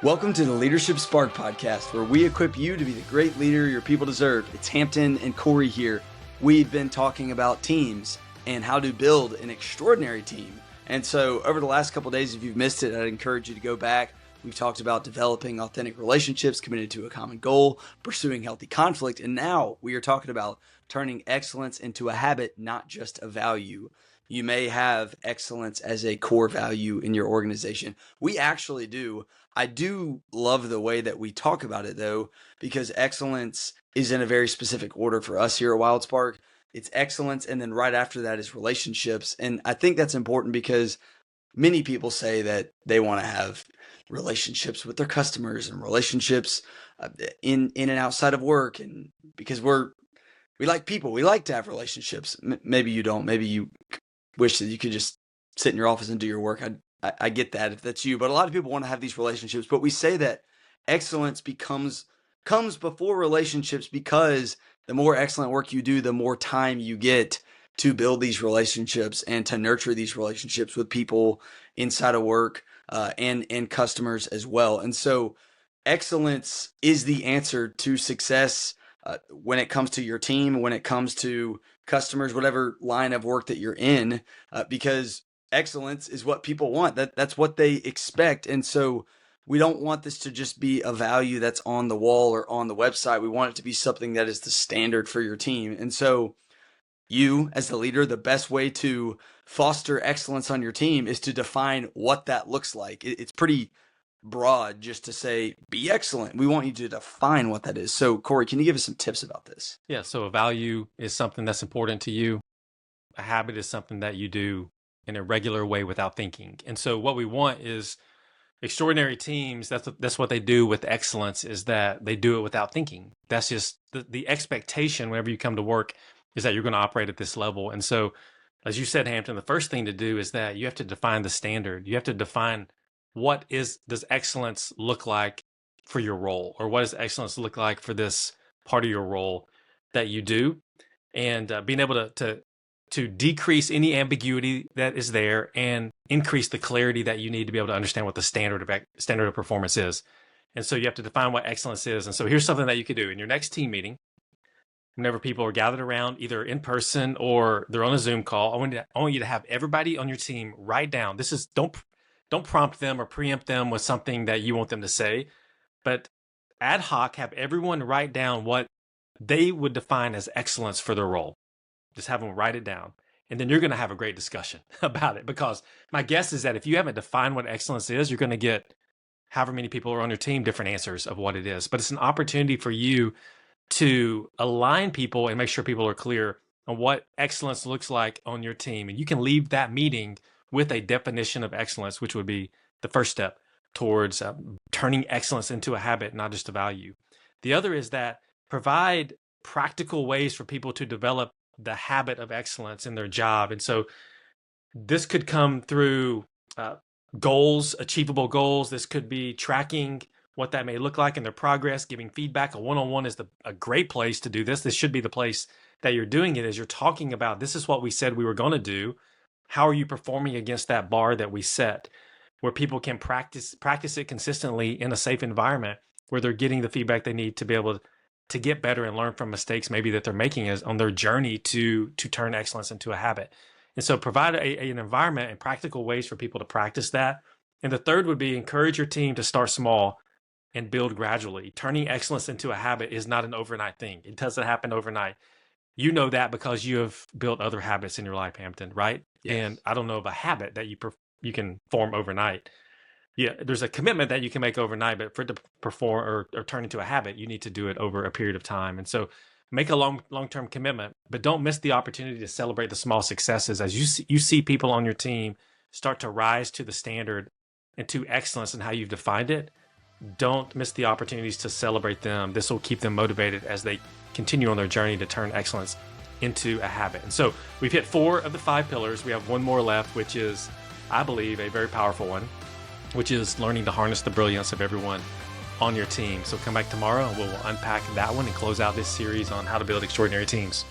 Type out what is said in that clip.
Welcome to the Leadership Spark podcast, where we equip you to be the great leader your people deserve. It's Hampton and Corey here. We've been talking about teams and how to build an extraordinary team. And so over the last couple of days, if you've missed it, I'd encourage you to go back. We've talked about developing authentic relationships, committed to a common goal, pursuing healthy conflict. And now we are talking about turning excellence into a habit, not just a value. You may have excellence as a core value in your organization. We actually do. I do love the way that we talk about it, though, because excellence is in a very specific order for us here at WildSpark. It's excellence, and then right after that is relationships. And I think that's important because many people say that they want to have relationships with their customers and relationships in and outside of work. And because we like people, we like to have relationships. Maybe you don't. Maybe you wish that you could just sit in your office and do your work. I get that if that's you, but a lot of people want to have these relationships. But we say that excellence comes before relationships because the more excellent work you do, the more time you get to build these relationships and to nurture these relationships with people inside of work and customers as well. And so excellence is the answer to success when it comes to your team, when it comes to customers, whatever line of work that you're in, because excellence is what people want. That's what they expect. And so we don't want this to just be a value that's on the wall or on the website. We want it to be something that is the standard for your team. And so you, as the leader, the best way to foster excellence on your team is to define what that looks like. It's pretty broad just to say, be excellent. We want you to define what that is. So Corey, can you give us some tips about this? Yeah, so a value is something that's important to you. A habit is something that you do in a regular way without thinking. And so what we want is extraordinary teams. That's what they do with excellence, is that they do it without thinking. That's just the expectation whenever you come to work is that you're going to operate at this level. And so, as you said, Hampton, the first thing to do is that you have to define the standard. You have to define does excellence look like for your role, or what does excellence look like for this part of your role that you do, and being able to decrease any ambiguity that is there and increase the clarity that you need to be able to understand what the standard of performance is. And so you have to define what excellence is. And so here's something that you could do in your next team meeting. Whenever people are gathered around, either in person or they're on a Zoom call, I want you to have everybody on your team write down. This is don't prompt them or preempt them with something that you want them to say, but ad hoc have everyone write down what they would define as excellence for their role. Just have them write it down. And then you're going to have a great discussion about it, because my guess is that if you haven't defined what excellence is, you're going to get however many people are on your team, different answers of what it is. But it's an opportunity for you to align people and make sure people are clear on what excellence looks like on your team. And you can leave that meeting with a definition of excellence, which would be the first step towards turning excellence into a habit, not just a value. The other is that provide practical ways for people to develop the habit of excellence in their job. And so this could come through goals, achievable goals. This could be tracking what that may look like in their progress, giving feedback. A one-on-one is a great place to do this. This should be the place that you're doing it, as you're talking about, this is what we said we were going to do. How are you performing against that bar that we set, where people can practice it consistently in a safe environment where they're getting the feedback they need to be able to get better and learn from mistakes maybe that they're making as on their journey to turn excellence into a habit. And so provide an environment and practical ways for people to practice that. And the third would be encourage your team to start small and build gradually. Turning excellence into a habit is not an overnight thing. It doesn't happen overnight. You know that because you have built other habits in your life, Hampton, right? Yes. And I don't know of a habit that you can form overnight. Yeah, there's a commitment that you can make overnight, but for it to perform or turn into a habit, you need to do it over a period of time. And so make a long-term commitment, but don't miss the opportunity to celebrate the small successes as you see people on your team start to rise to the standard and to excellence in how you've defined it. Don't miss the opportunities to celebrate them. This will keep them motivated as they continue on their journey to turn excellence into a habit. And so we've hit 4 of the 5 pillars. We have one more left, which is, I believe, a very powerful one, which is learning to harness the brilliance of everyone on your team. So come back tomorrow and we'll unpack that one and close out this series on how to build extraordinary teams.